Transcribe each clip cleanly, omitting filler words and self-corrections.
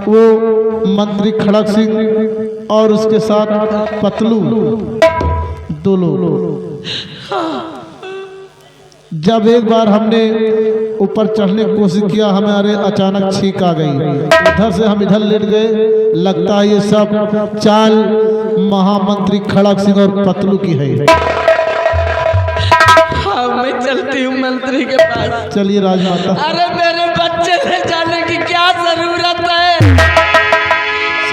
वो मंत्री खड़क सिंह और उसके साथ पतलू दो लोग। जब एक बार हमने ऊपर चढ़ने की कोशिश किया, हमारे अचानक छींक आ गई। उधर से हम इधर लेट गए। लगता है ये सब चाल महामंत्री खड़क सिंह और पतलू की है। हाँ, मैं चलती हूँ मंत्री के पास। चलिए राजमाता। अरे मेरे बच्चे ले जाने की क्या जरूरत है?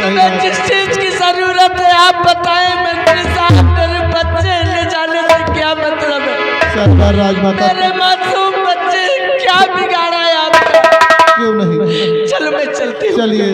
मैं जिस चीज की जरूरत है आप बताएं मंत्री साहब। मेरे बच्चे ले जाने से क्या मतलब है? सरकार राजमाता, मेरे मासूम बच्चे क्या बिगाड़ा है आपने? क्यों नहीं? चलो मैं चलती हूँ। चलिए।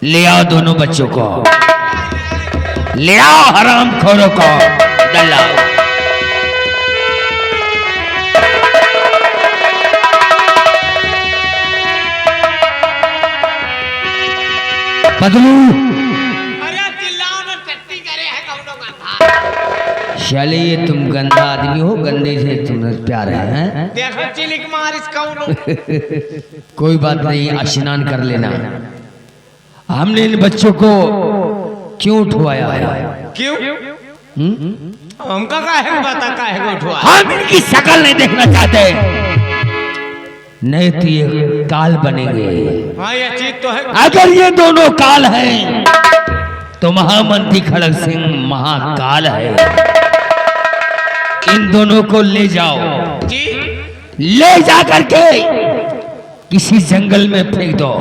ले आओ दोनों बच्चों को, ले आओ हराम खोरों को, दलाओ। बदलू अरे चिल्लाओ ना, टट्टी करे है कौनों का। शाले ये तुम गंदा आदमी हो, गंदे से तुम्हें प्यार है? देखो चिलिक मार इस कौनों। कोई बात नहीं, स्नान कर लेना। हमने इन बच्चों को क्यों उठवाया है? क्यों? हमका काहे बता काहे को उठवा? हम इनकी शक्ल नहीं देखना चाहते, नहीं तो ये काल बनेंगे। हाँ ये चीज तो है। अगर ये दोनों काल हैं तो महामंत्री खड़क सिंह महाकाल है। इन दोनों को ले जाओ, जी ले जा करके किसी जंगल में फेंक दो,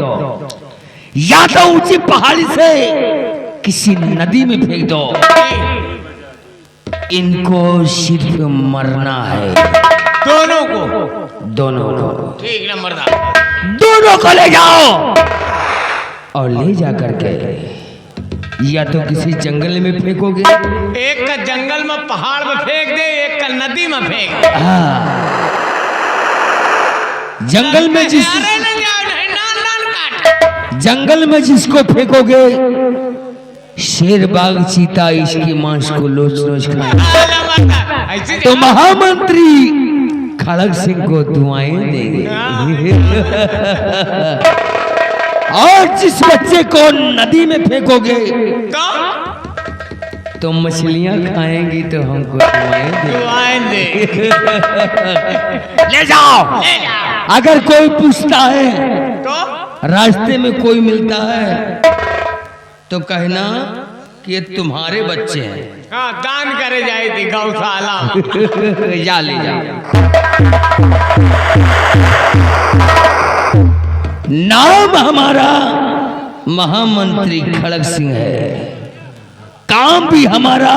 या तो ऊंची पहाड़ी से किसी नदी में फेंक दो। इनको सिर्फ मरना है। दोनों को? दोनों को। ठीक ना मर्दा। दोनों को ले जाओ और ले जा करके या तो किसी जंगल में फेंकोगे, एक का जंगल में पहाड़ में फेंक दे, एक का नदी में फेंक दे। हाँ, जंगल में जिस अरे नहीं, नान नान काट। जंगल में जिसको फेंकोगे शेर बाघ चीता इसकी मांस को लोच लोच खाए। ऐसे तो महामंत्री खड़क सिंह को दुआएं देंगे। और जिस बच्चे को नदी में फेंकोगे तो मछलियां खाएंगी, तो हमको दुआएं देंगे। ले जाओ। अगर कोई पूछता है, रास्ते में कोई मिलता है, तो कहना कि ये तुम्हारे बच्चे हैं। हाँ, दान करे जाए थी गौशाला। जा ले जा। नाम हमारा महामंत्री खड़क सिंह है, काम भी हमारा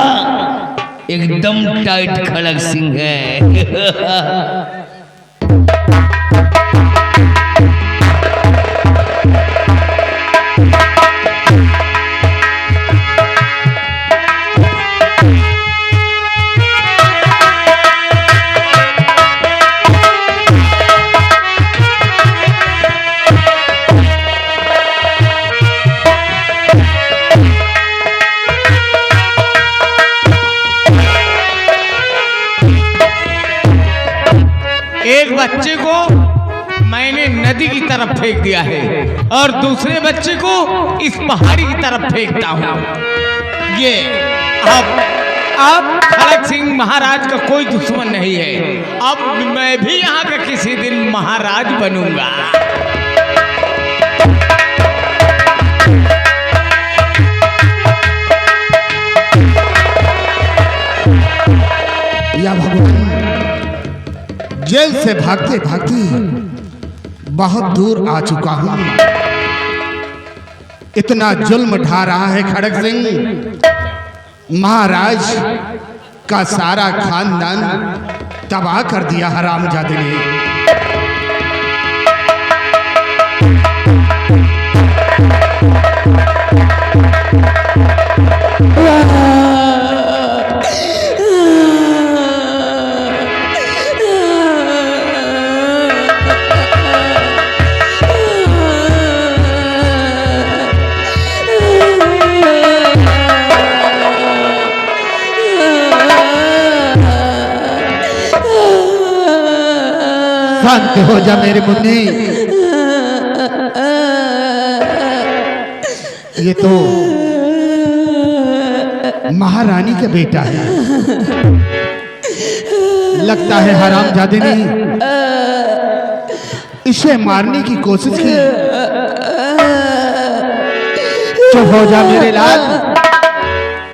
एकदम टाइट खड़क सिंह है। एक बच्चे को मैंने नदी की तरफ फेंक दिया है और दूसरे बच्चे को इस पहाड़ी की तरफ फेंकता हूँ। ये अब खड़क सिंह महाराज का कोई दुश्मन नहीं है। अब मैं भी यहाँ का किसी दिन महाराज बनूंगा। या भगवान, जेल से भागते भागते बहुत दूर आ चुका हूं। इतना जुल्म ढा रहा है खड़क सिंह, महाराज का सारा खानदान तबाह कर दिया हरामजादे ने। शांत हो जा मेरे मुन्नी। ये तो महारानी का बेटा है, लगता है हरामजादे ने इसे मारने की कोशिश की। चुप हो जा मेरे लाल,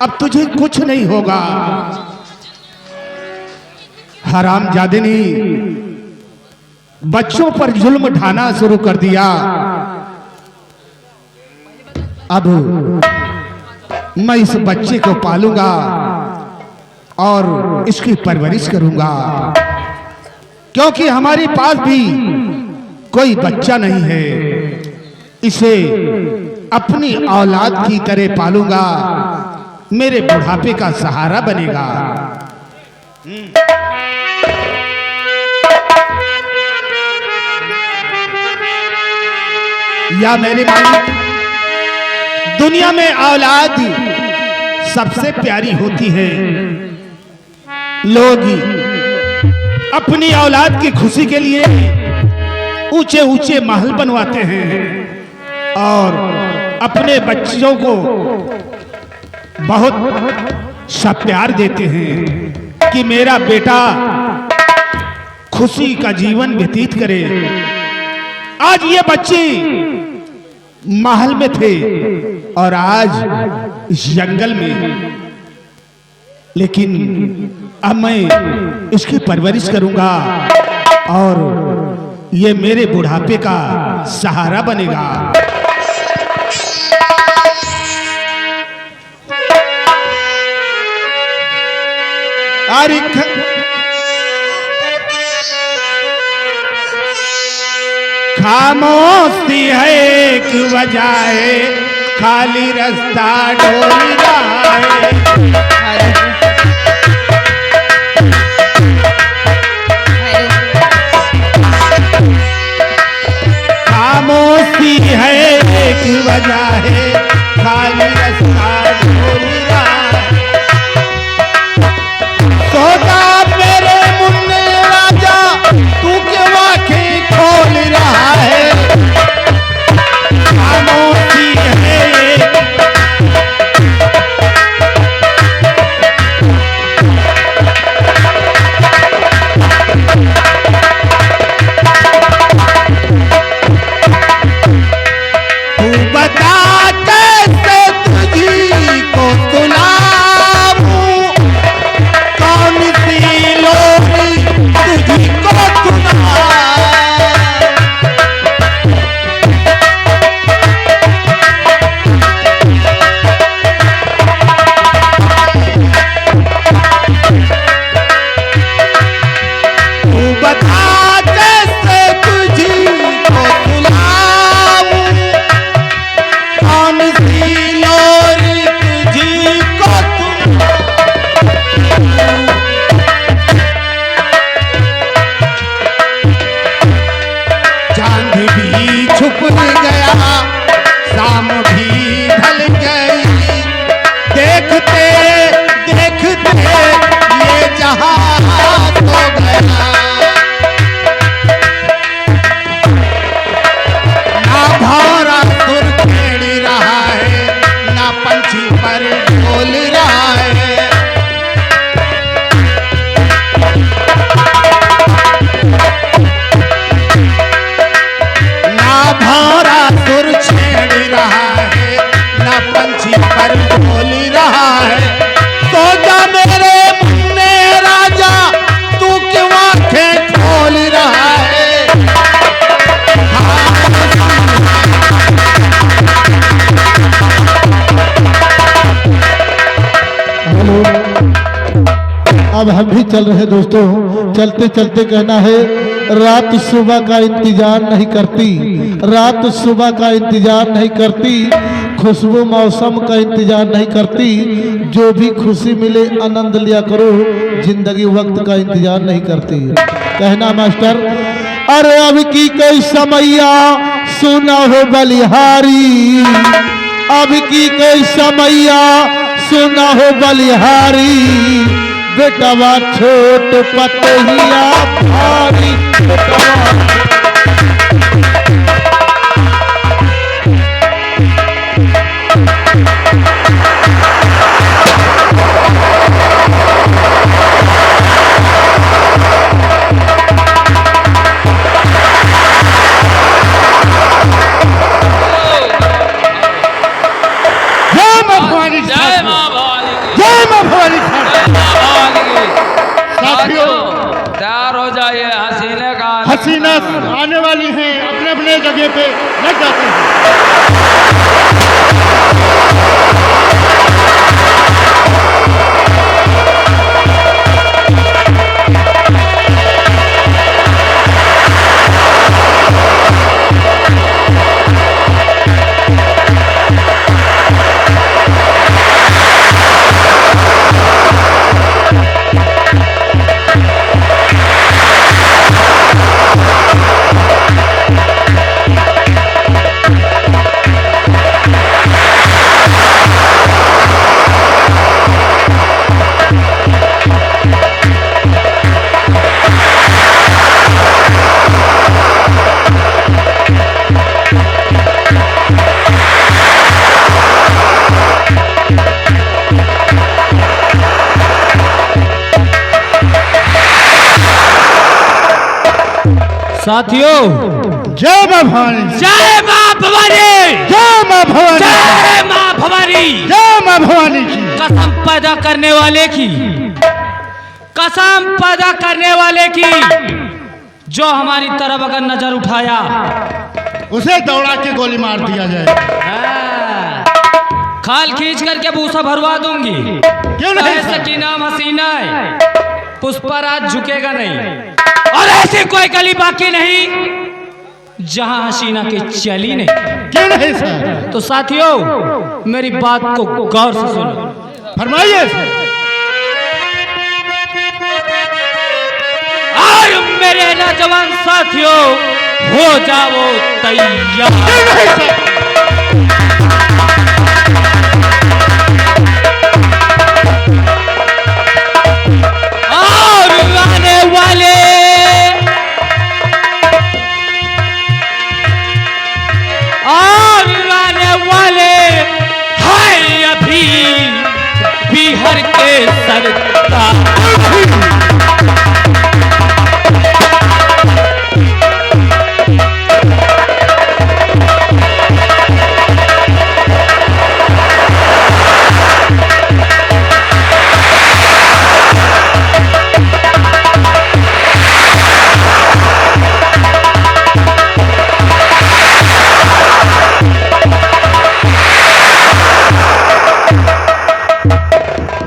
अब तुझे कुछ नहीं होगा। हरामजादे ने बच्चों पर जुल्म ढाना शुरू कर दिया। अब मैं इस बच्चे को पालूंगा और इसकी परवरिश करूंगा, क्योंकि हमारे पास भी कोई बच्चा नहीं है। इसे अपनी औलाद की तरह पालूंगा, मेरे बुढ़ापे का सहारा बनेगा। या मेरे मालिक, दुनिया में औलाद सबसे प्यारी होती है। लोग अपनी औलाद की खुशी के लिए ऊंचे ऊंचे महल बनवाते हैं और अपने बच्चों को बहुत सा प्यार देते हैं कि मेरा बेटा खुशी का जीवन व्यतीत करे। आज ये बच्चे महल में थे और आज इस जंगल में, लेकिन अब मैं इसकी परवरिश करूंगा और ये मेरे बुढ़ापे का सहारा बनेगा। खामोशी है एक वजह है, खाली रास्ता ढोल रहा है। खामोशी है एक वजह है, खाली रास्ता ढोल रहा है। सोचा मेरे मुन्ने राजा, तू क्यों आंखें खोल रहा है। खामोशी है तू बता कैसे तुझी को सुनाऊं, कौन सी लोरी तुझी को सुनाऊं। तू बता कैसे तुझी को सुनाऊं, कौन सी लोरी तुझी को सुनाऊं। चांद भी छुप गया, शाम भी ढल गई, देखते देखते ये जहां सो गया। ना भौरा सुर खेड़ रहा है, ना पंछी पर बोल रहा है। ना भौरा सुर छेड़ रहा है, ना पंछी पर बोल रहा है। सोचा मेरे मुन्ने राजा, तू क्यों आंखें खोल रहा है। हेलो, अब हम भी चल रहे दोस्तों। चलते चलते कहना है, रात सुबह का इंतजार नहीं करती, रात सुबह का इंतजार नहीं करती, खुशबू मौसम का इंतजार नहीं करती। जो भी खुशी मिले आनंद लिया करो, जिंदगी वक्त का इंतजार नहीं करती। कहना मास्टर, अरे अब की कोई समैया सुना हो बलिहारी, अब की कोई समैया सुना हो बलिहारी, बेटवा छोट पतहिया भारी बेटवा जय मां भवानी की। जय मां भवानी की। भवानी की। साथियों, तैयार हो जाइए, हसीने का हसीना आने वाली हैं, अपने अपने जगह पे लग जाते हैं। साथियों, जय मां भवानी। जय मां भवानी। जय मां भवानी। जय मां भवानी। जय मां भवानी की। कसम पैदा करने वाले की, कसम पैदा करने वाले की, जो हमारी तरफ अगर नजर उठाया उसे दौड़ा के गोली मार दिया जाए। खाल खींच करके भूसा भरवा दूंगी। क्यों नहीं सर? सकीना हसीना है, पुष्पराज झुकेगा नहीं, और ऐसी कोई गली बाकी नहीं जहां हसीना की चली नहीं। क्यों नहीं सर? तो साथियों, मेरी बात को गौर से सुनो। फरमाइए सर। और मेरे नौजवान साथियों, हो जाओ तैयार। क्यों नहीं सर? और आने वाले हैं अभी बिहार के सरकार।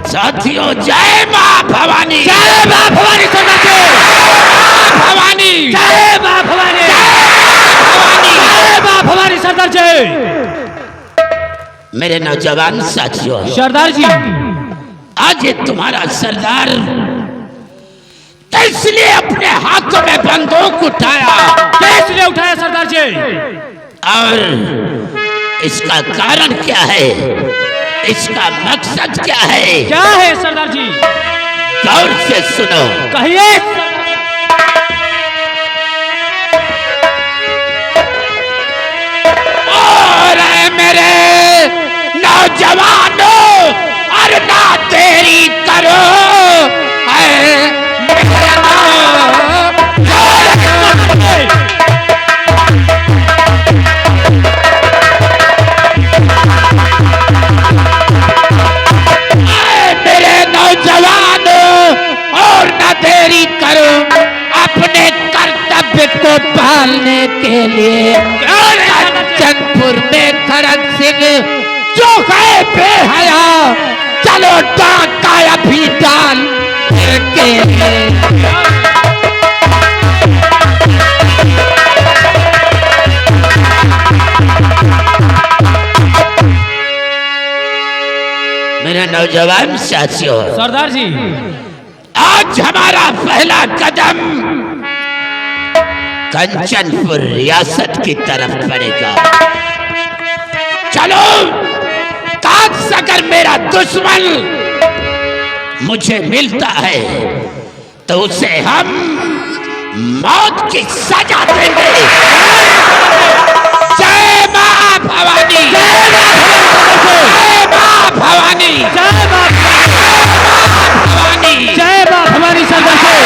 साथियों, जय मां भवानी। जय मां भवानी भवानी। जय मां भवानी। जय मां भवानी सरदार जी। मेरे नौजवान साथियों, सरदार जी, आज ये तुम्हारा सरदार तो इसलिए अपने हाथों में बंदूक उठाया। किसने उठाया सरदार जी? और इसका कारण क्या है, इसका मकसद क्या है? क्या है सरदार जी? गौर से सुनो। कहिए। और मेरे नौजवानों, और ना देरी करो। मेरे नौजवानों, और ना देरी करो, अपने कर्तव्य को पालने के लिए चंदपुर में खड़ग सिंह जो गए बेहया, चलो डाका अभी डाल के मेरे नौजवान साथियों, सरदार जी, आज हमारा पहला कदम कंचनपुर रियासत की तरफ पड़ेगा। चलो, काश अगर मेरा दुश्मन मुझे मिलता है तो उसे हम मौत की सजा देंगे। जय मां भवानी, जय मां भवानी, जय बाप भवानी। जय बाप हमारी सदा से।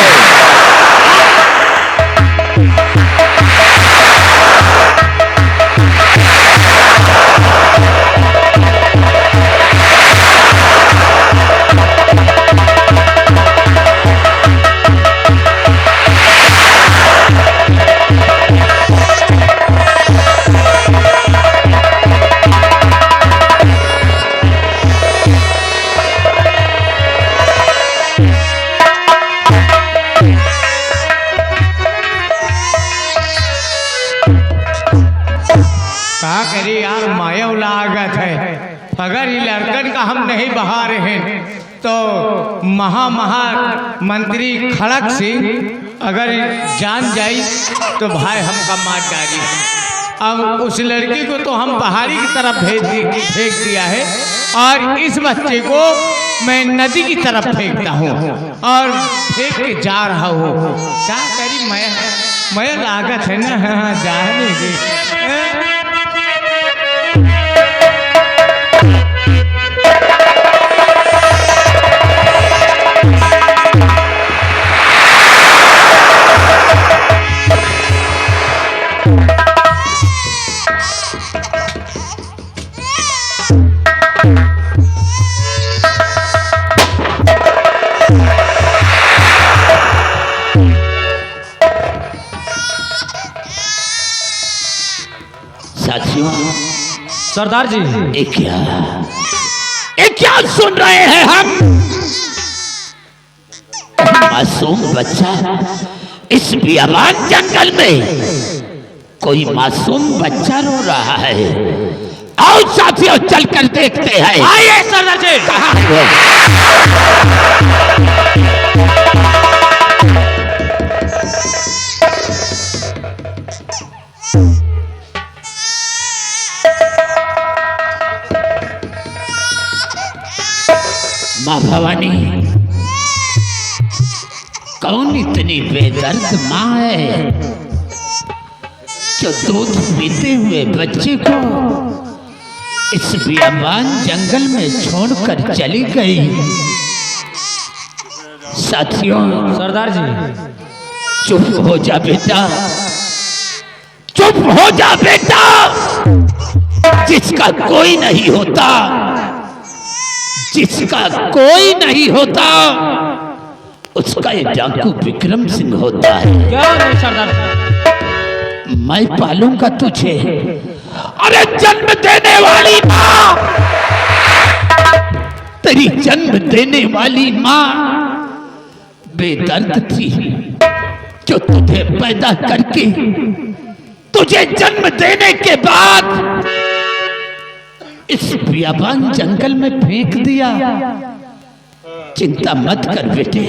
का करे यार, माया लागत है। अगर ये लड़कन का हम नहीं बहा रहे तो मंत्री खड़क सिंह अगर जान जाई तो भाई हमका मार डाली। अब उस लड़की को तो हम पहाड़ी की तरफ फेंक दिया है और इस बच्चे को मैं नदी की तरफ फेंकता हूँ और फेंक के जा रहा हूँ। क्या करी, मैं लागत है ना। हाँ, जाने दे। साथियों, सरदार जी, ये क्या सुन रहे हैं हम? मासूम बच्चा इस बियाबान जंगल में, कोई मासूम बच्चा रो रहा है। आओ साथियों, चलकर देखते हैं। आइए सरदार जी। कहाँ है वो? माँ भवानी, कौन इतनी बेदर्द माँ है जो दूध पीते हुए बच्चे को इस बियाबान जंगल में छोड़कर चली गई? साथियों, सरदार जी, चुप हो जा बेटा, चुप हो जा बेटा। जिसका कोई नहीं होता, जिसका कोई नहीं होता, उसका ये डाकू विक्रम सिंह होता है। क्या नहीं सरदार जी? मैं पालूंगा तुझे। अरे जन्म देने वाली माँ, तेरी जन्म देने वाली माँ बेदर्द थी जो तुझे पैदा करके तुझे जन्म देने के बाद इस बियाबान जंगल में फेंक दिया। चिंता मत कर बेटे,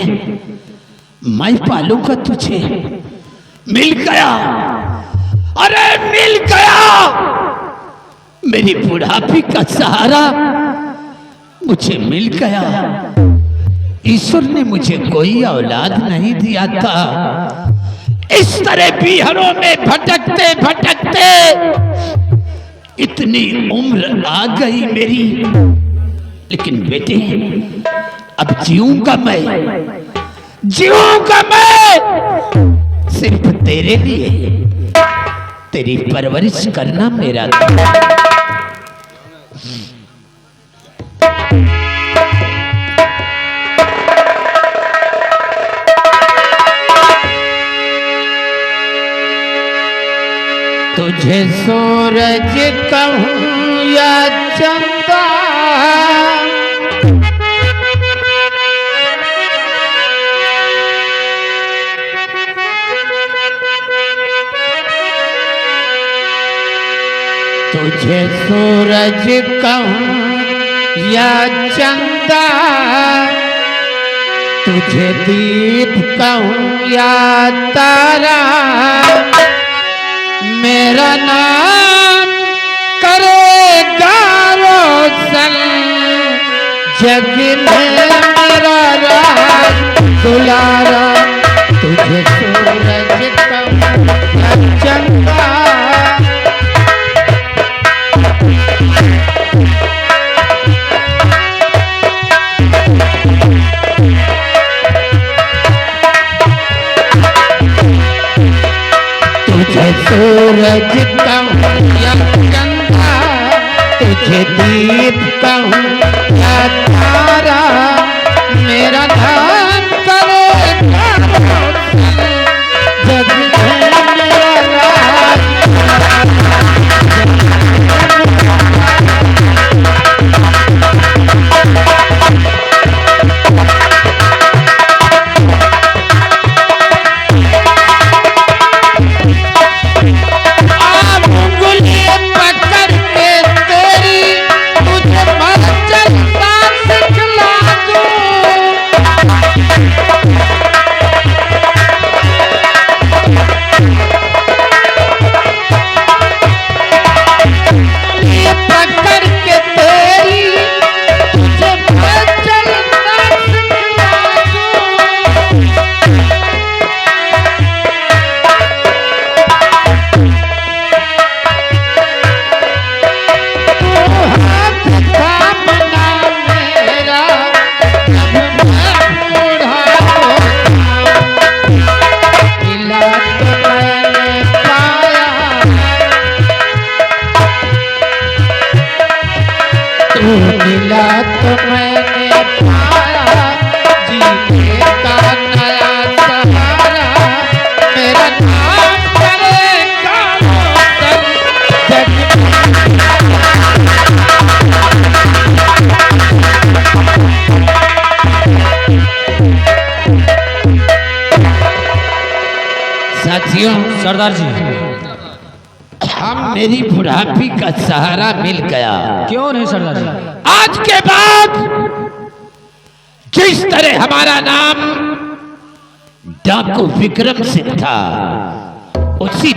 मैं पालूंगा तुझे। मिल गया, अरे मिल गया। मेरी बुढ़ापी का सहारा मुझे मिल गया। ईश्वर ने मुझे कोई औलाद नहीं दिया था। इस तरह बिहरों में भटकते भटकते इतनी उम्र आ गई मेरी, लेकिन बेटे अब जीऊंगा मैं, जीऊंगा मैं सिर्फ तेरे लिए। तेरी परवरिश करना मेरा तुझे सूरज कहूँ या चंदा, तुझे सूरज कहूँ या चंदा, तुझे दीप कहूँ या तारा, मेरा नाम करेगा रोशन जग में मेरा राज दुलारा, तुझे सूरज का चंदा। तुझे सूरज कहूँ या चंदा, तुझे दीप कहूँ या तारा, मेरा ध्यान करे जग में मेरा राज। मिला तो मैंने पाया जीने का नया सहारा, मेरा नाम करेगा रोशन जग में। साथियों, सरदार जी, हम मेरी बुढ़ापी का सहारा मिल गया। क्यों नहीं सरदार जी? आज के बाद जिस तरह हमारा नाम डाकू विक्रम सिंह था, उसी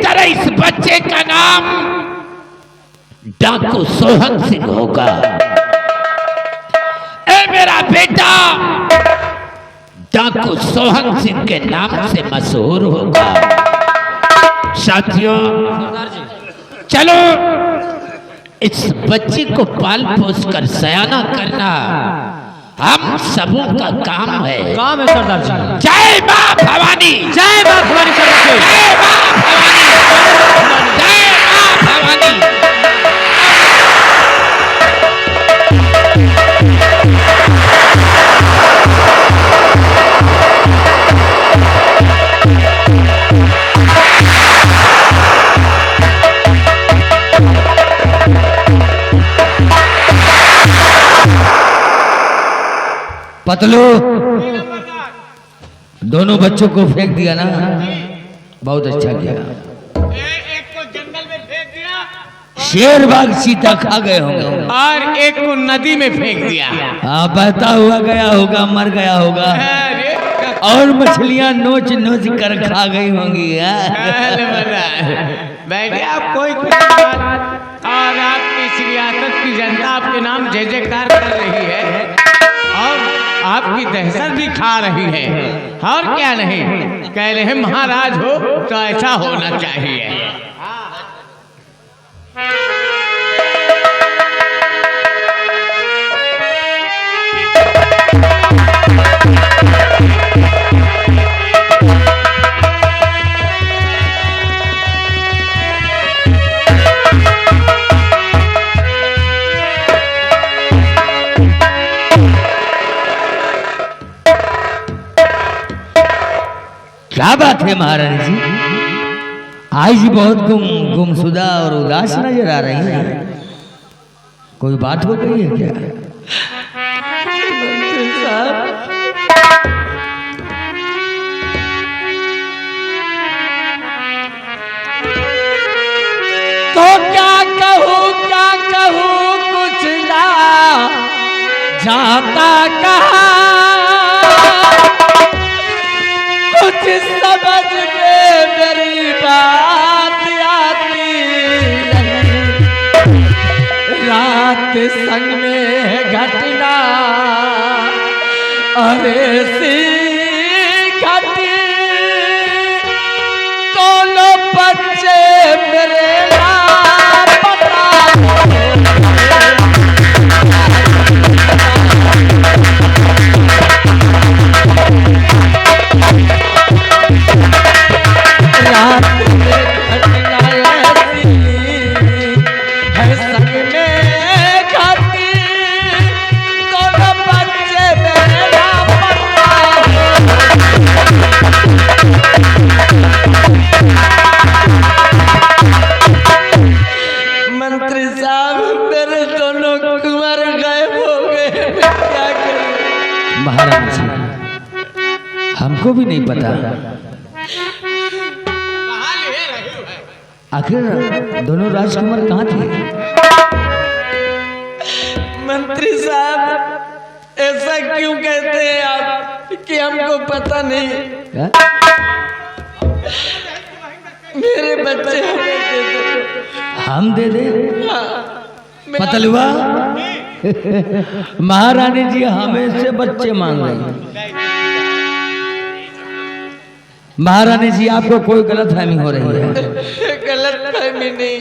तरह इस बच्चे का नाम डाकू सोहन सिंह होगा। ए मेरा बेटा डाकू सोहन सिंह के नाम से मशहूर होगा। साथियों, चलो इस बच्चे को पाल पोस कर सयाना करना हम सबों का काम है। काम है सरदार जी। जय मां भवानी, जय मां भवानी सरदार जी। जय मां भवानी, जय मां भवानी। पतलू, दोनों बच्चों को फेंक दिया ना, बहुत अच्छा किया। एक को जंगल में फेंक दिया शेर बाघ चीता खा गए होंगे और एक को नदी में फेंक दिया। हाँ, बहता हुआ गया होगा, मर गया होगा, अरे, और मछलियां नोच नोच कर खा गई होंगी। बैठे आप कोई बात, और आपकी इस रियासत की जनता आपके नाम जय जयकार कर रही है और आपकी दहशत भी खा रही है। और क्या नहीं कह रहे हैं, महाराज हो तो ऐसा होना चाहिए। क्या बात है महारानी जी, आज बहुत गुमशुदा और उदास नजर आ रही हैं। कोई बात हो गई है क्या? मंत्री साहब, तो क्या कहूँ कुछ ना जाता कहा, कुछ समझ में मेरी बात आती नहीं, रात सी घटी दोनों बच्चे मेरे लापता रात में घटना ऐसी है संग में घटी दोनों बच्चे मेरे लापता मंत्री साहब मेरे दोनों कुंवर गायब हो गए मैं क्या करूं? महाराज जी हमको भी नहीं पता आखिर दोनों राजकुमार कहाँ थे। मंत्री साहब ऐसा क्यों कहते हैं आप कि हमको पता नहीं। क्या? मेरे बच्चे हमें दे दो। हम दे दे हाँ, मैं पतलुआ महारानी जी हमें से बच्चे मांग रही हैं। महारानी जी आपको कोई गलत फहमी हो रही है। गलत फहमी नहीं।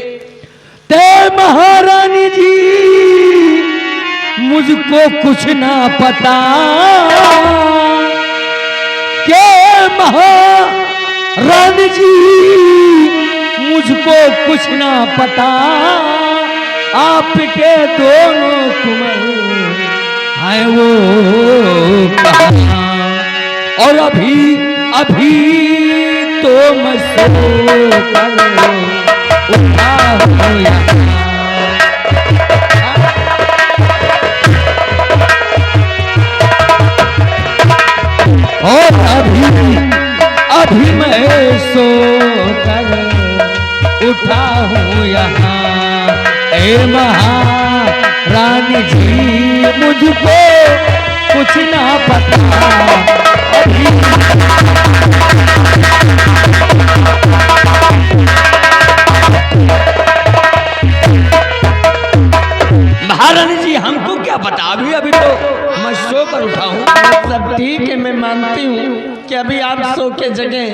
ते महारानी जी मुझको कुछ ना पता के महारानी जी मुझको कुछ ना पता आपके दोनों कुंवर आए वो कहाँ और अभी तो मैं सो कर उठा हूँ यहाँ। और अभी मैं सो कर उठा हूँ यहाँ। ए महारानी जी मुझको कुछ ना पता अभी महारानी जी हमको क्या पता अभी तो मैं सो कर उठा हूँ। सब ठीक है मैं मानती हूँ कि अभी आप सो के जगह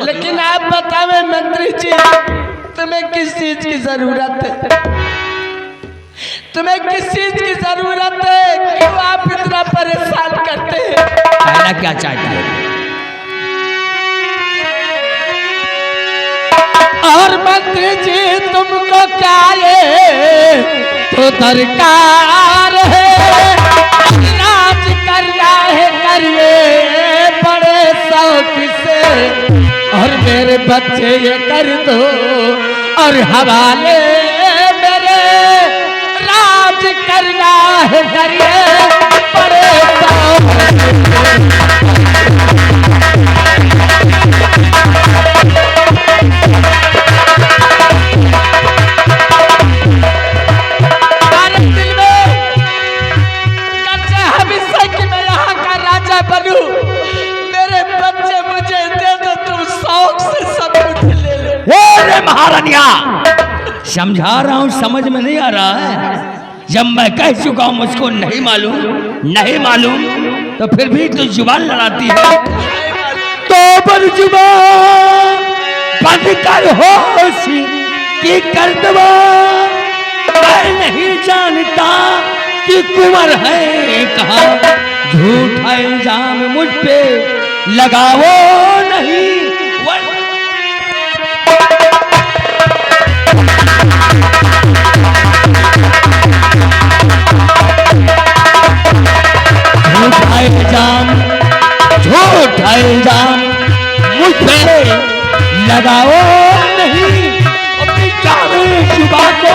लेकिन आप बतावे मंत्री जी तुम्हें किस चीज की जरूरत है। तुम्हें किस चीज की जरूरत है क्यों आप इतना परेशान करते हैं। कहना क्या चाहते हैं। और मंत्री जी तुमको क्या ये तो दरकार है नाच करना है करिए बड़े शौक से और मेरे बच्चे ये कर दो और हवाले मेरे राज करना है करिए बड़े शौक बनू। मेरे बच्चे मुझे दे दो तुम शौक से सब कुछ ले ले। महारानिया समझा रहा हूँ समझ में नहीं आ रहा है। जब मैं कह चुका हूँ मुझको नहीं मालूम तो फिर भी तो जुबान लड़ाती है। तो पर जुबान बंद कर होश की कर दवा। मैं नहीं जानता कि कुंवर है कहाँ। झूठा इल्जाम मुझ पे लगाओ नहीं झूठा इल्जाम मुझ पे लगाओ नहीं अपनी जान जुबा को।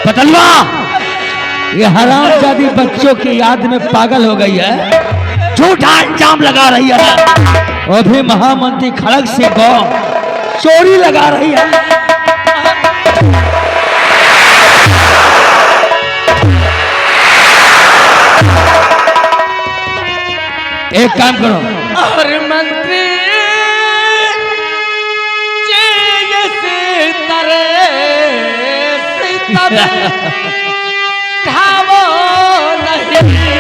पतलवा ये हरामजादी बच्चों की याद में पागल हो गई है। झूठा इल्जाम लगा रही है और भी महामंत्री खड़ग से को चोरी लगा रही है। एक काम करो और मंत्री अब ठावो नहीं।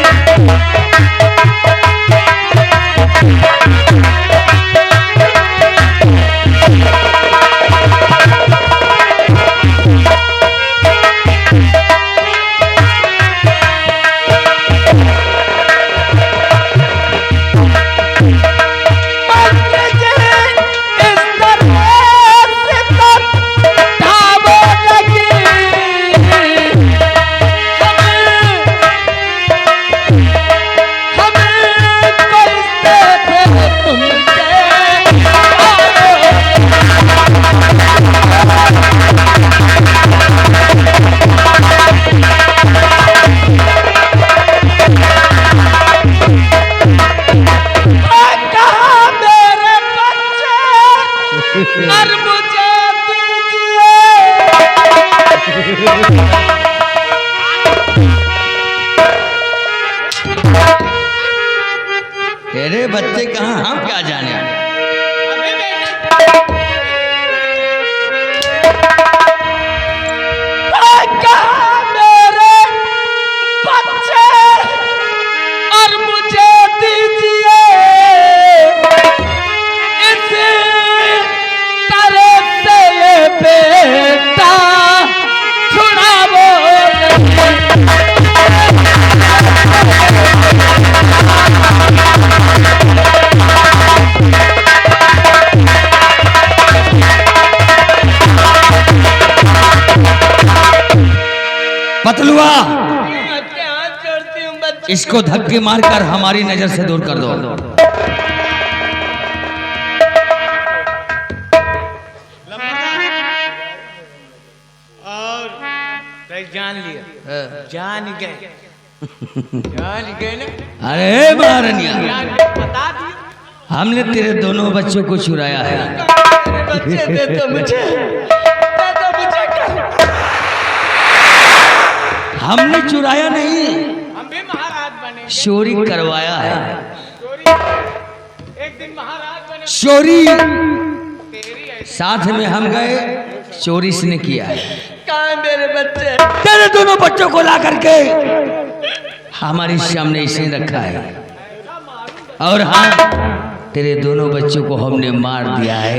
तेरे बच्चे कहाँ, हम क्या जाने। पतलुआ, हाथ जोड़ती हूँ बच्चे। इसको धक्के मारकर हमारी नजर से दूर कर दो। और जान लिया, जान गए, जान गए ना। अरे महारानिया, बता दिया हमने तेरे दोनों बच्चों को चुराया है। बच्चे दे दो मुझे, दे दो मुझे कर। हमने चुराया नहीं, हम भी महाराज बने, चोरी करवाया है। एक दिन महाराज बने। चोरी साथ में हम गए, चोरी इसने किया है। कहाँ है मेरे बच्चे? तेरे दोनों बच्चों को ला करके हमारे सामने इसे रखा है, और हाँ, तेरे दोनों बच्चों को हमने मार दिया है।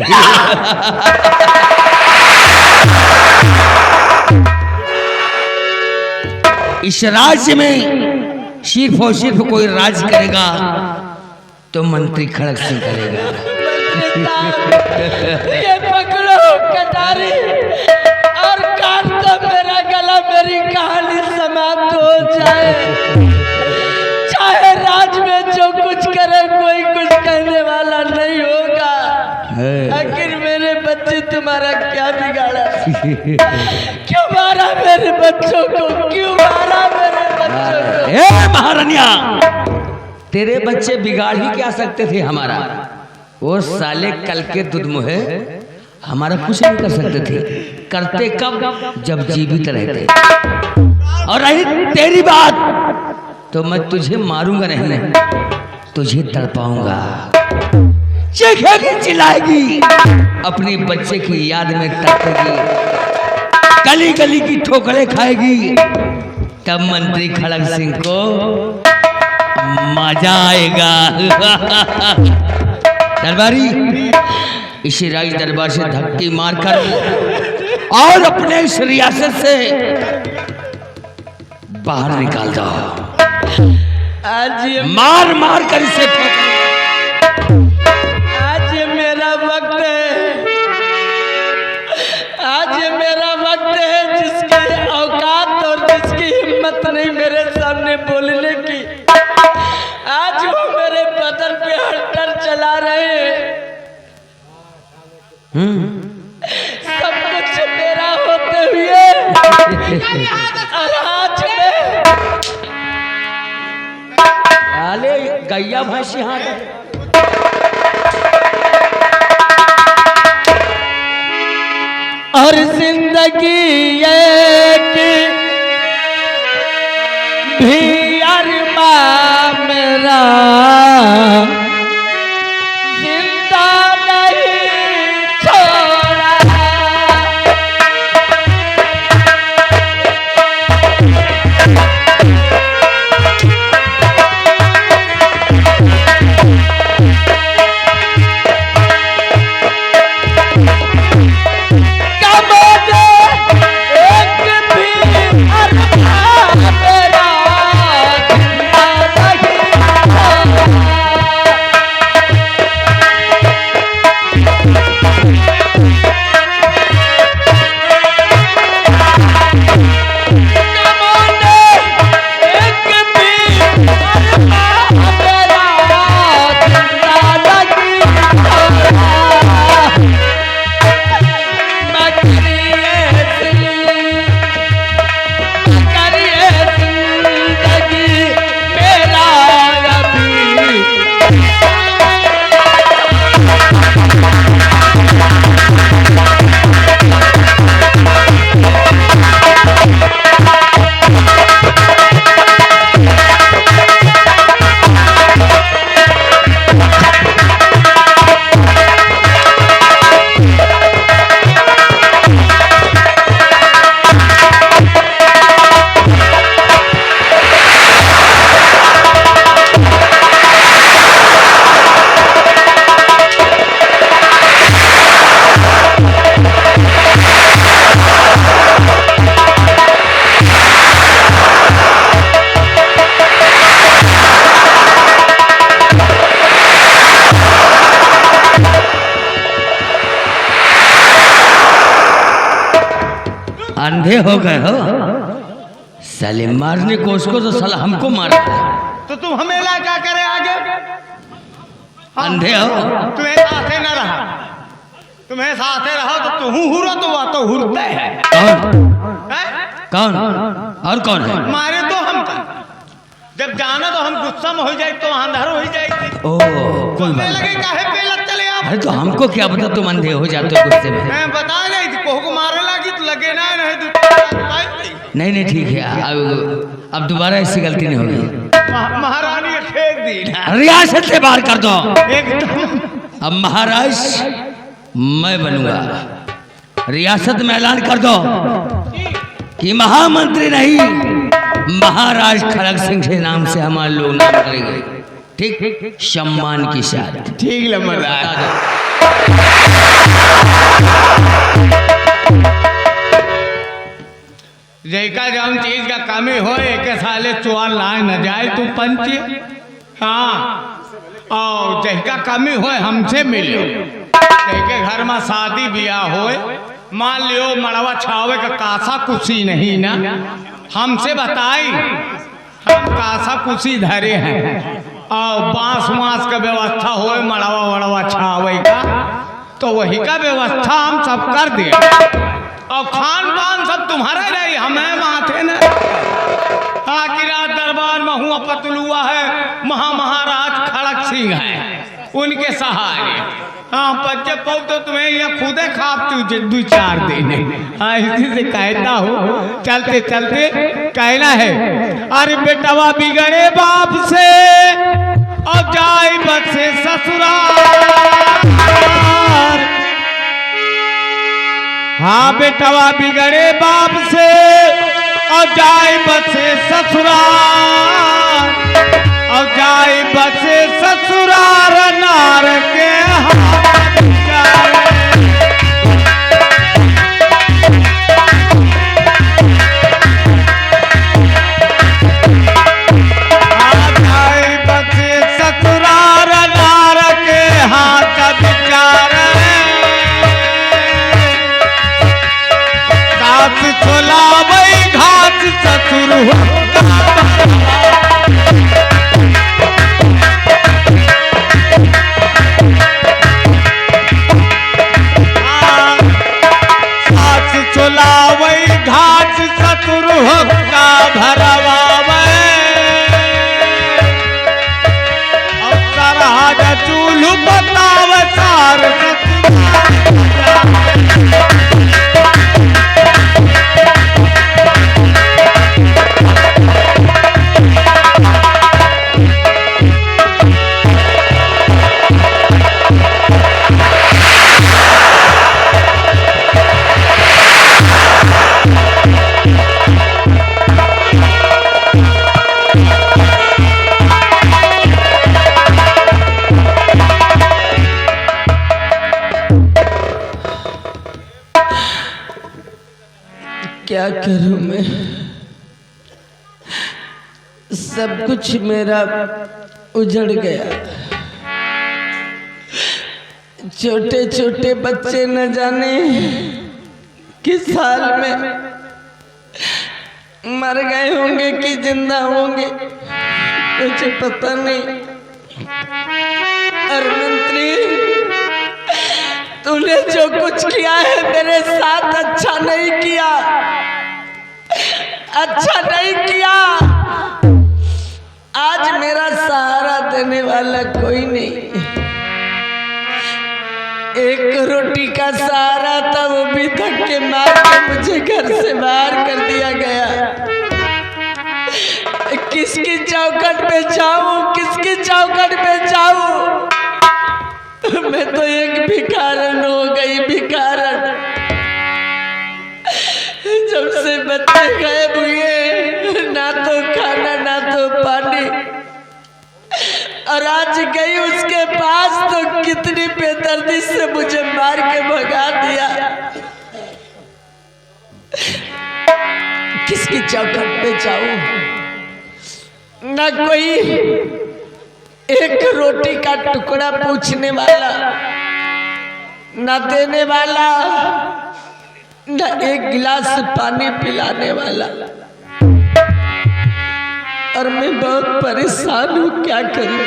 इस राज्य में सिर्फ और सिर्फ कोई राज करेगा तो मंत्री खड़क सिंह करेगा। ये पकड़ो कटारी और काट दो मेरा गला, मेरी कहानी समाप्त हो जाए। चाहे राज में जो कुछ करे कोई कुछ कहने वाला नहीं होगा। आखिर मेरे बच्चे तुम्हारा क्या बिगाड़ा? क्यों मारा मेरे बच्चों को? क्यों मारा मेरे बच्चों को? ए महारानिया, तेरे बच्चे बिगाड़ ही क्या सकते थे हमारा? वो साले कल के दुधमुहे हमारा कुछ नहीं कर सकते थे। करते कब? जब जीवित रहते। और रही तेरी बात, तो मैं तुझे मारूंगा नहीं, तुझे तड़पाऊंगा। चीखेगी, चिल्लाएगी, अपने बच्चे की याद में तड़पेगी, गली गली की ठोकरें खाएगी। तब मंत्री खड़क सिंह को मजा आएगा। दरबारी, इसी राज दरबार से धक्के मारकर और अपने इस रियासत से बाहर निकाल दो। आज ये मार मार कर इसे आज ये मेरा वक्त है, आज ये मेरा वक्त है जिसकी औकात और जिसकी हिम्मत नहीं मेरे सामने बोलने की। आज वो मेरे बदन पे हल्टर चला रहे हैं। सब कुछ मेरा होते हुए और आज में अरे गैया भैंसी हाँ और जिंदगी एक भी अरमान मेरा जिंदा नहीं छोड़ा। अंधे हो गए हो? साले मारने को उसको तो साला हमको मारा। तो तुम हमें ला क्या करे आगे? अंधे हो? तुम्हें साथे न रहा, तुम्हें साथे रहो तो तू हुरत हुआ तो हुरते है। कौन और कौन है? मारे तो हम जब जाना तो हम गुस्सा में हो जाए तो अंधार हो जाएगी। ओ कोई बात लगे काहे पे लग चले आप? अरे तो हमको क्या पता तुम अंधे हो जाते हो गुस्से में। मैं बता गई थी कोह को मारे लगी तो लगे ना नहीं नहीं नहीं ठीक है, अब दोबारा ऐसी गलती नहीं होगी। महारानी ने फेंक दी। रियासत से बाहर कर दो। एकदम अब महाराज मैं बनूंगा। रियासत में ऐलान कर दो कि महामंत्री नहीं, महाराज खड़ग सिंह के नाम से हमारे लोग नाम करेंगे। ठीक, सम्मान के साथ। ठीक लम्बरदार। जैका जौन चीज का कमी हो एक साले चुआर लाए न जाए तू पंच। हाँ और जैका कमी हो हमसे मिलो। जैके घर में शादी ब्याह हो मान लियो मड़वा छावे का कासा कुछ नहीं ना, हमसे बताई हम कासा कुशी धरे हैं और बांस वांस का व्यवस्था हो मड़वा वड़वा छावे का तो वही का व्यवस्था हम सब कर दे और खान पान सब तुम्हारा रही हमें माथे न। आखिर दरबार में हुआ पतलुआ है महाराज खड़ग सिंह है उनके सहारे। हाँ बच्चे पौ तो तुम्हें यहाँ खुदे खापती 2-4 दिन। हाँ इसी से कहता हूँ चलते चलते कहना है अरे बेटवा बिगड़े बाप से और जाए बसे ससुराल। हाँ बेटवा बिगड़े बाप से और जाए बसे ससुराल और जाए बसे ससुराल नार के हाथ जाए। जाए बसे ससुराल नार के हाथ बिचारे। सास छोला वही घास ससुर चुलावई घाट सतुर होका भरवावे और सरहद चूल्ह बताव सार क्या करूं मैं, सब कुछ मेरा उजड़ गया। छोटे छोटे बच्चे न जाने किस हाल में मर गए होंगे कि जिंदा होंगे मुझे पता नहीं। और मंत्री तूने जो कुछ किया है मेरे साथ अच्छा नहीं किया, अच्छा नहीं किया। आज मेरा सहारा देने वाला कोई नहीं। एक रोटी का सहारा था वो भी धक्के मार के मुझे घर से बाहर कर दिया गया। किसकी चौखट पे जाऊं, किसकी चौखट पे जाऊं? मैं तो एक भिखारन हो गई, भिखारन। जब से बच्चे गए हुए ना तो खाना ना तो पानी, और आज गई उसके पास तो कितनी बेदर्दी से मुझे मार के भगा दिया। किसकी चौखट पे जाऊं? ना कोई एक रोटी का टुकड़ा पूछने वाला, ना देने वाला। न एक गिलास पानी पिलाने वाला। और मैं बहुत परेशान हूँ, क्या करूँ?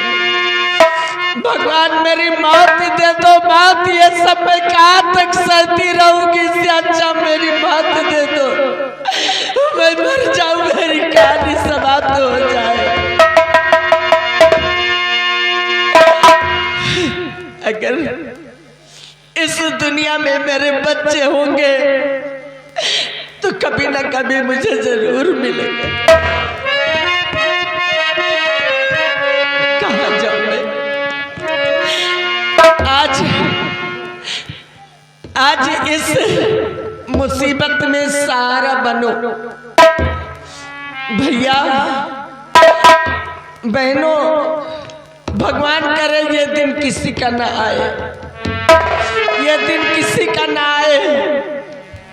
भगवान मेरी मौत ही दे दो, मौत। ये सब मैं कहाँ तक सहती रहूंगी? इससे अच्छा मेरी मौत दे दो, मैं मर जाऊं, मेरी कहानी समाप्त हो जाए। अगर इस दुनिया में मेरे बच्चे होंगे तो कभी ना कभी मुझे जरूर मिलेंगे। कहाँ जाऊं मैं? आज इस मुसीबत में सहारा बनो। भैया बहनों, भगवान करे ये दिन किसी का ना आए, ये दिन किसी का ना आए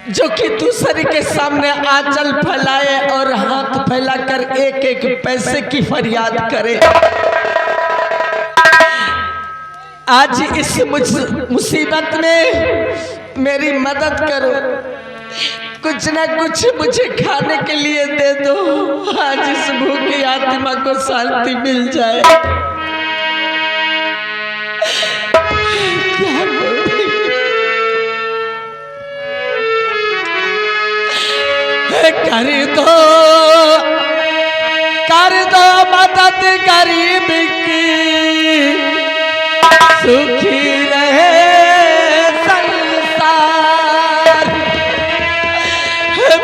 जो कि दूसरे के सामने आंचल फैलाए और हाथ फैलाकर एक एक पैसे की फरियाद करे। आज इस मुसीबत में मेरी मदद करो, कुछ ना कुछ मुझे खाने के लिए दे दो। आज इस भूखी आत्मा को शांति मिल जाए। क्या कर दो मदद गरीब की, सुखी रहे संसार।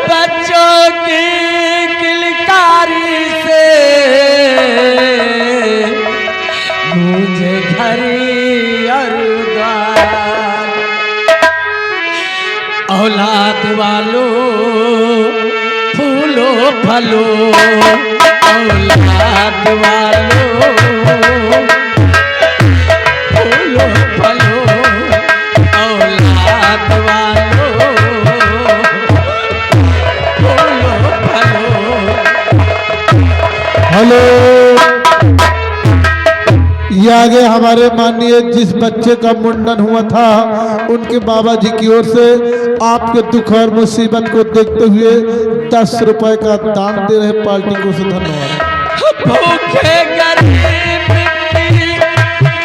बच्चों की किलकारी से मुझे घरी और द्वार। औलाद वालों फूलो फलो, औलाद वालों फूलो फलो, औलाद वालों फूलो फलो। हेलो, ये आगे हमारे माननीय जिस बच्चे का मुंडन हुआ था उनके बाबा जी की ओर से आपके दुख और मुसीबत को देखते हुए 10 रुपए का दान दे रहे पार्टी को से धन्यवाद। भूखे गरीब की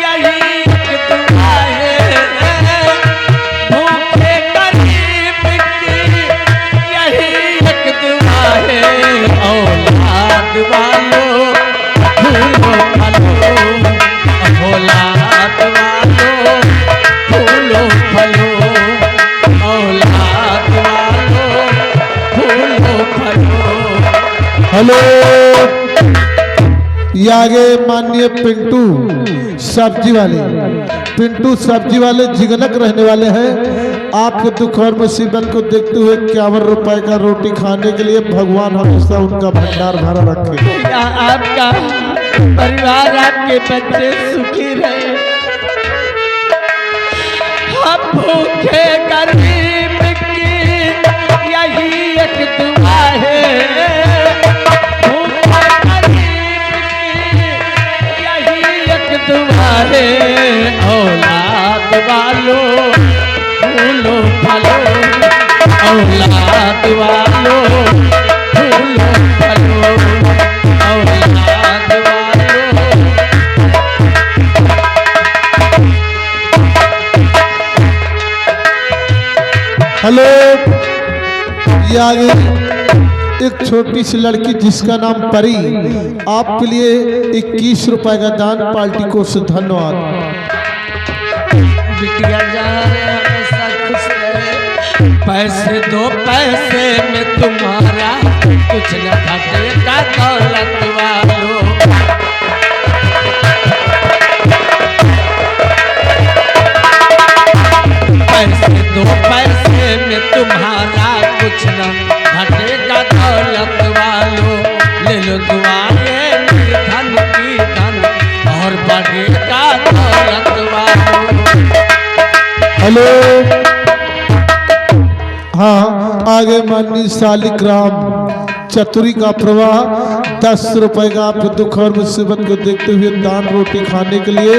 यही एक दुआ है, भूखे गरीब की यही एक दुआ है। औलाद वालों फूलो फलो, औलाद वालों फूलो फलो, औलाद वालों फूलो फलो। हेलो, ये आगे माननीय पिंटू सब्जी वाले, पिंटू सब्जी वाले जिगनक रहने वाले हैं। आपके दुख और मुसीबत को देखते हुए 51 रुपए का रोटी खाने के लिए भगवान हमेशा उनका भंडार भरा रखे। आपका परिवार, आपके बच्चे सुखी रहे। हम भूखे गरीब की यही एक दुआ है, भूखे गरीब की यही एक दुआ है। औलाद वालों फूलो फलो, औलाद वालों फूलो फलो, औलाद वालों। हेलो, ये आगे एक छोटी सी लड़की जिसका नाम परी, आपके लिए 21 रुपए का दान पार्टी को से धन्यवाद। बिटिया जहाँ रहे हमेशा खुश रहे। पैसे दो, पैसे में तुम्हारा कुछ न घटेगा दौलत वालों। पैसे दो, पैसे में तुम्हारा कुछ न घटेगा दौलत वालों। ले लो दुआएं धन की धन और बढ़ेगा दौलत वालों। हेलो, हाँ, आगे माननीय शालिग्राम चतुरी का प्रवाह 10 रुपए का आपके दुख और मुसीबत को देखते हुए दान रोटी खाने के लिए।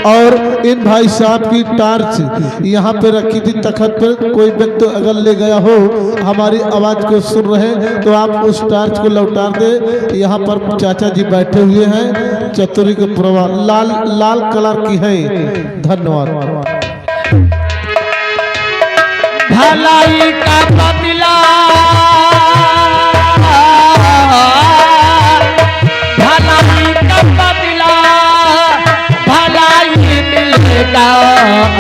और इन भाई साहब की टार्च यहाँ पे रखी थी तखत पर, कोई व्यक्ति अगर ले गया हो हमारी आवाज को सुन रहे तो आप उस टार्च को लौटा दे। यहाँ पर चाचा जी बैठे हुए हैं, चतुरी के प्रवाह लाल कलर की है। धन्यवाद। भलाई का बदला, भलाई का बदला, भलाई मिलेगा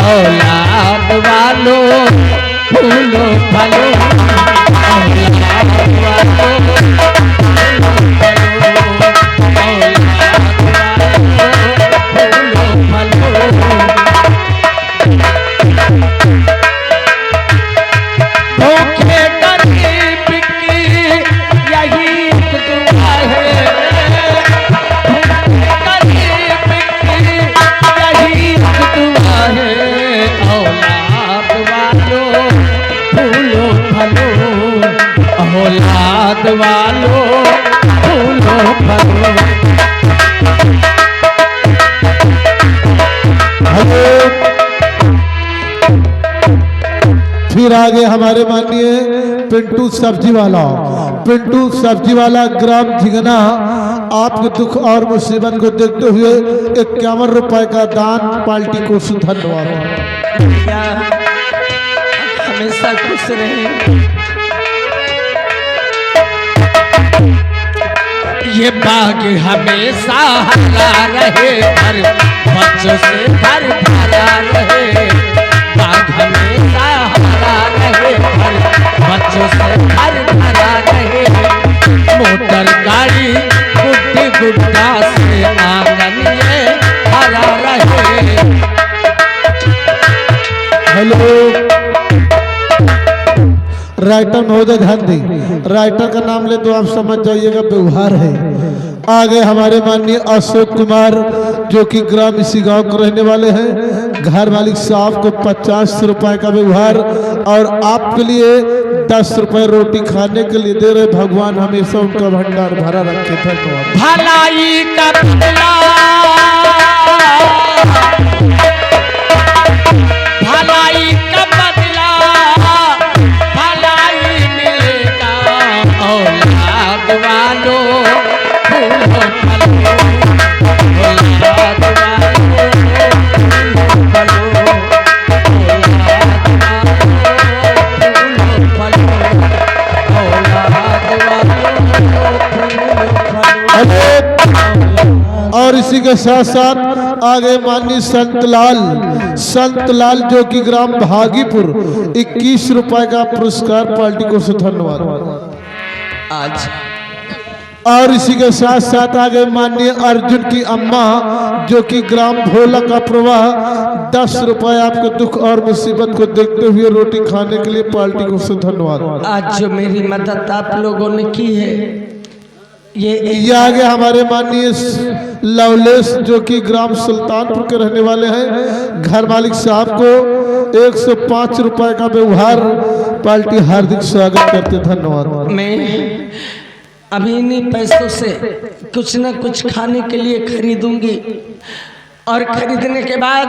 औलाद वालों, फूलो फलो औलाद वालों, औलाद वालों फूलो फलो। फिर आगे हमारे माननीय पिंटू सब्जी वाला, पिंटू सब्जी वाला ग्राम झिंगना आपके दुख और मुसीबत को देखते हुए 51 रुपए का दान पार्टी को धन्यवाद। हमेशा खुश रहे। ये बाग हमेशा हरा रहे, हर बच्चों से घर भरा रहे। बाग हमेशा हरा रहे, हर बच्चों से घर भरा रहे। मोटर गाड़ी गुड्डी गुड्डा से आंगन ये हरा रहे। हेलो राइटर महोदय ध्यान दी, राइटर का नाम ले तो आप समझ जाइएगा व्यवहार है। आगे हमारे माननीय अशोक कुमार जो कि ग्राम इसी गांव के रहने वाले हैं, घर मालिक साहब को 50 रुपए का व्यवहार और आपके लिए 10 रुपए रोटी खाने के लिए दे रहे। भगवान हमेशा उनका भंडार भरा रखे। धन्यवाद। भलाई का बदला, भलाई का बदला, भलाई मिलेगा औलाद वालों, फूलो फलो औलाद वालों, फूलो फलो औलाद वालों, फूलो फलो। और इसी के साथ साथ आगे माननीय संत लाल जो कि ग्राम भागीपुर 21 रुपए का पुरस्कार पार्टी को से धन्यवाद आज। और इसी के साथ साथ आगे माननीय अर्जुन की अम्मा जो कि ग्राम भोला का प्रवाह 10 रुपए आपके दुख और मुसीबत को देखते हुए रोटी खाने के लिए पार्टी को से धन्यवाद। आज जो मेरी मदद आप लोगों ने की है, ये आगे हमारे माननीय लवलेश जो कि ग्राम सुल्तानपुर के रहने वाले हैं, घर मालिक साहब को 105 रुपए का व्यवहार पार्टी हार्दिक स्वागत करते। धन्यवाद। मैं अभी इन्हीं पैसों से कुछ न कुछ खाने के लिए खरीदूंगी और खरीदने के बाद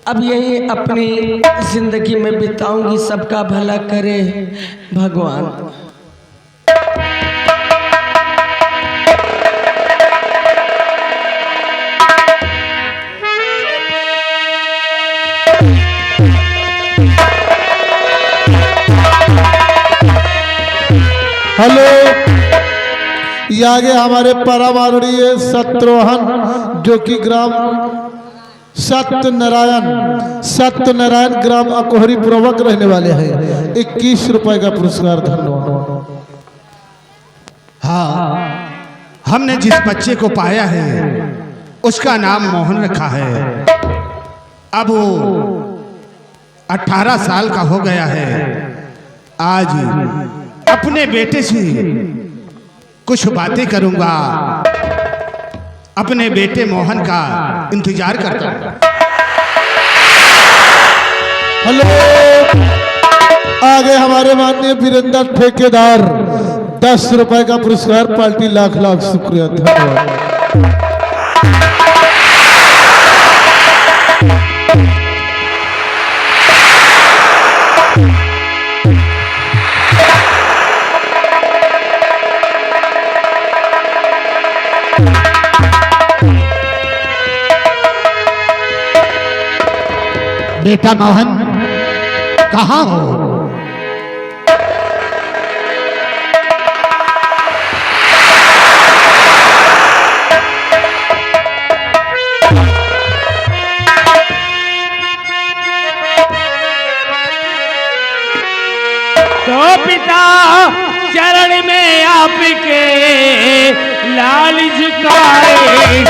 अब यही अपनी जिंदगी में बिताऊंगी। सबका भला करे भगवान। हेलो ये आगे हमारे परमारणीय शत्रुघ्न जो कि ग्राम सत्यनारायण ग्राम अकोहरी प्रवक रहने वाले हैं, 21 रुपए का पुरस्कार। धन्यवाद। हाँ, हमने जिस बच्चे को पाया है उसका नाम मोहन रखा है। अब वो 18 साल का हो गया है। आज अपने बेटे से कुछ बातें करूंगा। अपने बेटे मोहन का इंतजार करता हूं। हेलो आगे हमारे माननीय वीरेंद्र ठेकेदार 10 रुपए का पुरस्कार पार्टी लाख लाख शुक्रिया धन्यवाद। बेटा मोहन कहाँ हो? तो पिता चरण में आपके लाल झुकाए,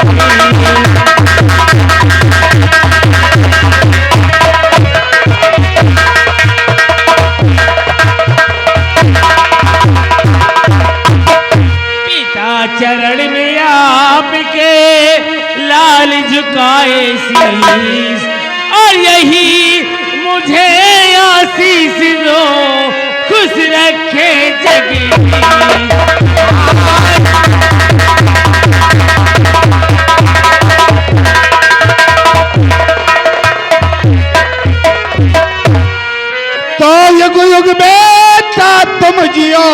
चरण में आपके लाल झुकाए शीश, और यही मुझे आशीष दो, खुश रखे जगदीश। तो युग युग बेटा तुम जियो,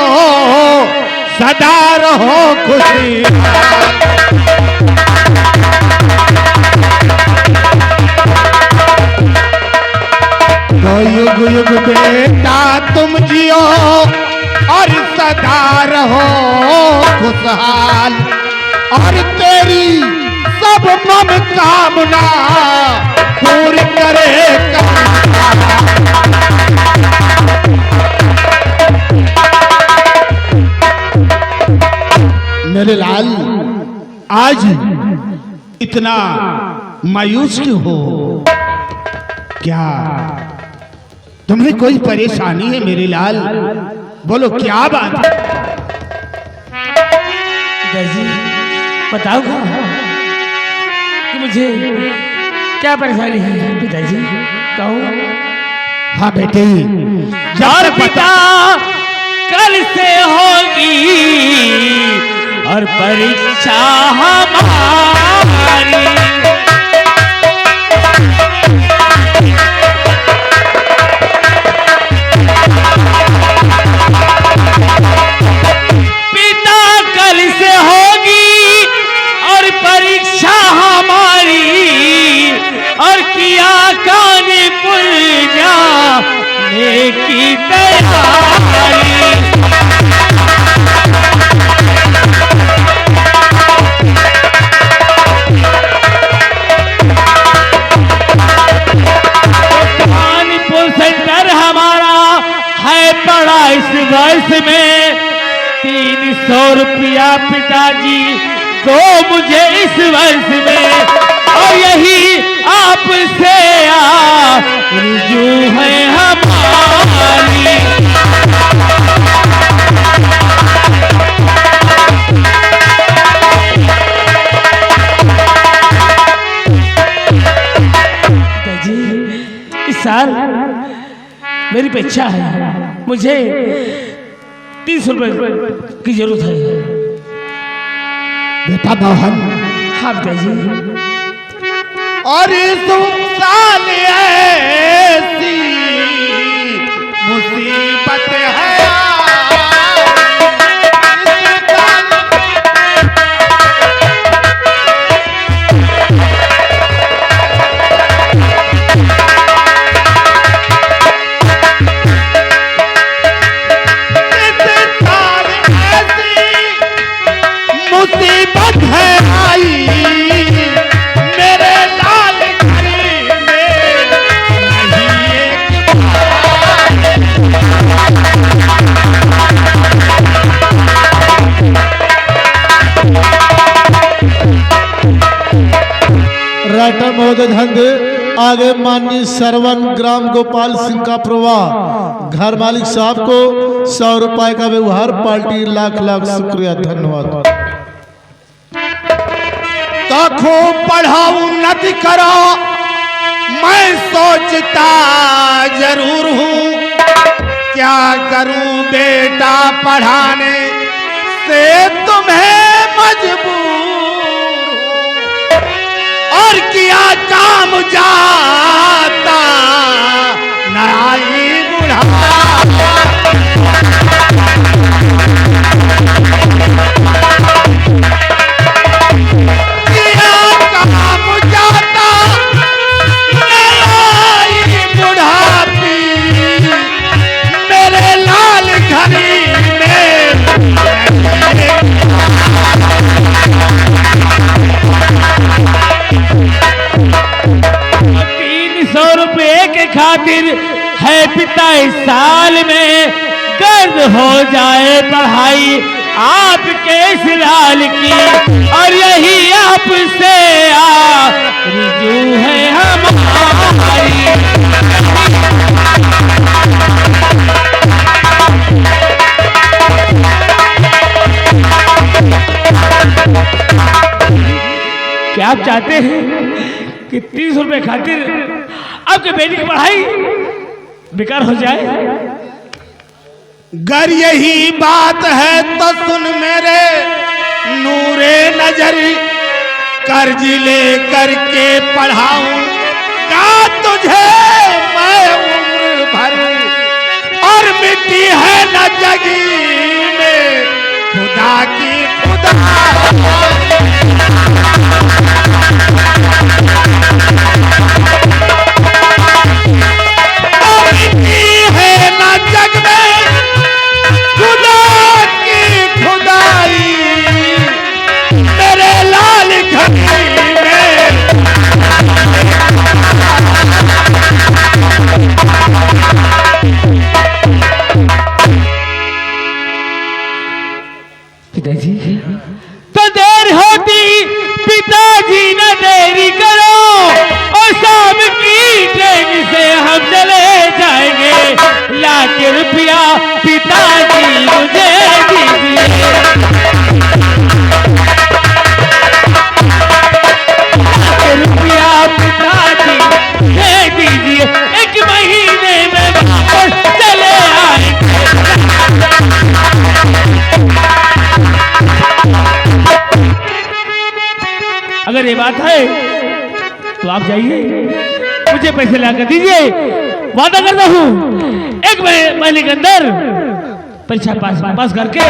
सदा रहो खुशी। तो युग युग बेटा तुम जियो और सदा रहो खुशहाल, और तेरी सब मनोकामना पूरी करे मेरे लाल। आज इतना मायूस क्यों हो? क्या तुम्हें कोई परेशानी है मेरे लाल? बोलो क्या बात है? पिताजी बताओ कि मुझे क्या परेशानी है पिताजी, कहो। हाँ बेटे, और पिता कल से होगी और परीक्षा हमारी, पिता कल से होगी और परीक्षा हमारी, और किया कानपुर जाने की तैयारी। इस वर्ष में 300 रुपया पिताजी दो मुझे इस वर्ष में, और यही आपसे आरज़ू है हमारी। पिताजी इस साल मेरी परीक्षा है, मुझे 30 रुपए की जरूरत है। बेटा मोहन। हाँ पिताजी। और इस साल ऐसी मुसीबत है, मुसीबत है आई मेरे लाल घर में, नहीं एक राइटर महोदय ध्यान दे। आगे माननीय श्रवण ग्राम गोपाल सिंह का प्रवाह घर मालिक साहब को 100 रुपए का व्यवहार पार्टी लाख लाख शुक्रिया धन्यवाद। तो खूब पढ़ो उन्नति करो, मैं सोचता जरूर हूँ क्या करूँ बेटा पढ़ाने से तुम्हें मजबूर और किया काम जाता नाई बुढ़ा खातिर है पिता इस साल में गर्द हो जाए पढ़ाई आपके सिलाल की और यही आपसे आरज़ू है हमारी। क्या आप चाहते हैं कि 30 रुपए खातिर आपके बेटी की पढ़ाई बेकार हो जाए? अगर यही बात है तो सुन मेरे नूरे नजर, कर्ज ले करके पढ़ाऊंगा तुझे मैं उम्र भर, और मिट्टी है न जगी में खुदा की खुदा। पिताजी तो देर होती पिताजी न देरी करो, और शाम की ट्रेन से हम चले जाएंगे। लाख रुपया पिताजी मुझे दीजिए, लाख रुपया पिताजी दे दीजिए, 1 महीने में वापस चले आएंगे। अगर ये बात है तो आप जाइए, मुझे पैसे लाकर दीजिए, वादा करता हूँ 1 महीने के अंदर परीक्षा पास करके।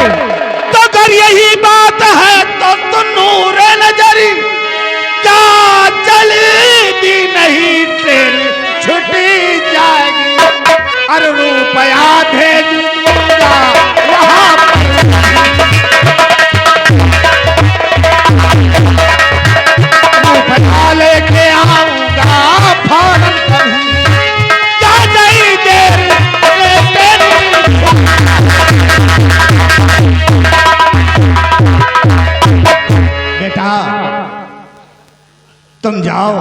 तो अगर यही बात है तो तुम नूरे नजरी क्या चलेगी नहीं, ट्रेन छुट्टी जाएगी, अरे रुपया भेज दूंगा वहां रुपया लेके आऊंगा फौरन कभी, क्या नहीं देर बेटा तुम जाओ,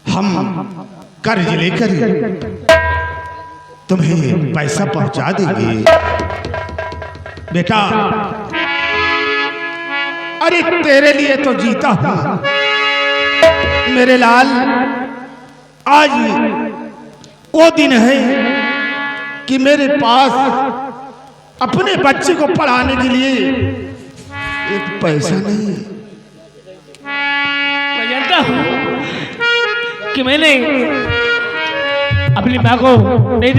हम कर्ज लेकर तुम्हें पैसा पहुंचा देंगे। बेटा अरे तेरे लिए तो जीता हूं मेरे लाल। आज वो दिन है कि मेरे पास अपने बच्चे को पढ़ाने के लिए एक पैसा नहीं है। मैं जानता हूँ कि मैंने अपनी माँ को नहीं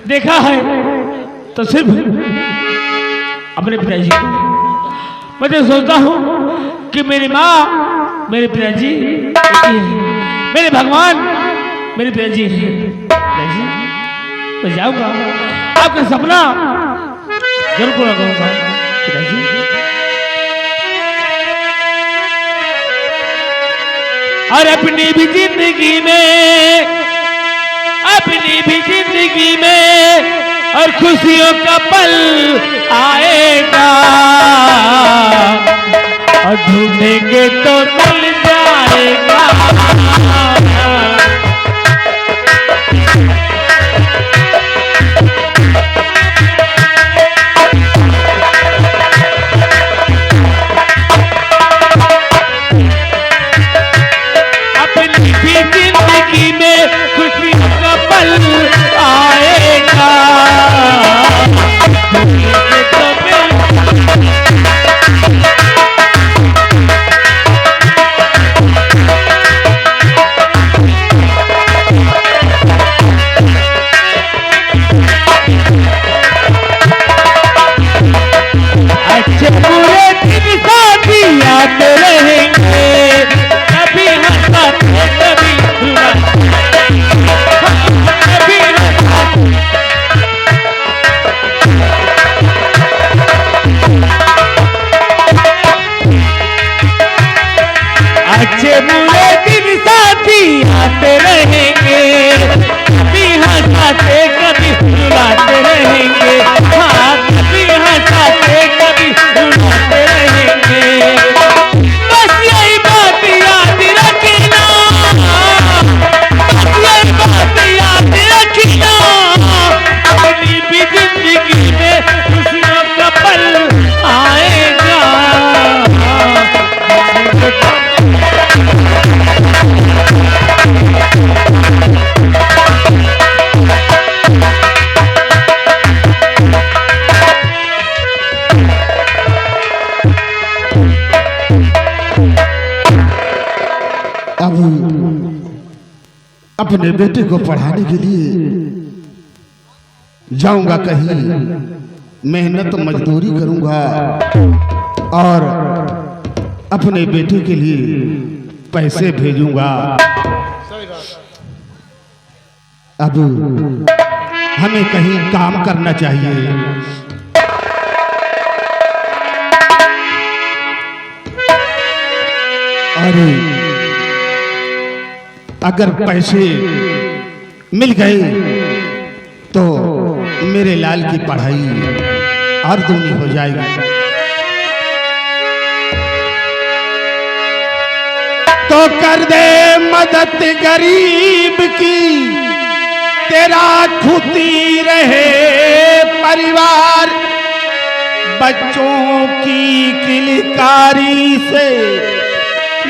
देखा है तो सिर्फ अपने पिताजी को। मैं तो सोचता हूँ कि मेरी माँ मेरे पिताजी मेरे भगवान मेरे पिताजी पिताजी मैं जाऊँगा, आपका सपना जरूर पूरा करूँगा पिताजी। और अपनी भी जिंदगी में और खुशियों का पल आएगा, और ढूंढेंगे तो मिल जाएगा। अपनी भी जिंदगी में खुशियों का पल आएगा, ढूंढेंगे तो मिल अपने बेटे को पढ़ाने के लिए जाऊंगा, कहीं मेहनत मजदूरी करूंगा और अपने बेटे के लिए पैसे भेजूंगा। अब हमें कहीं काम करना चाहिए। और अगर पैसे मिल गए तो मेरे लाल की पढ़ाई और दूनी हो जाएगी। तो कर दे मदद गरीब की, तेरा खुदी रहे परिवार। बच्चों की किलकारी से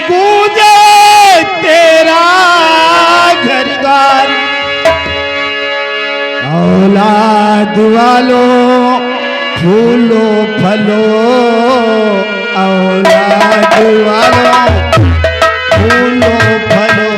गूंजे तेरा घर-द्वार। औलाद वालों फूलो फलो, औलाद वालों फूलो फलो।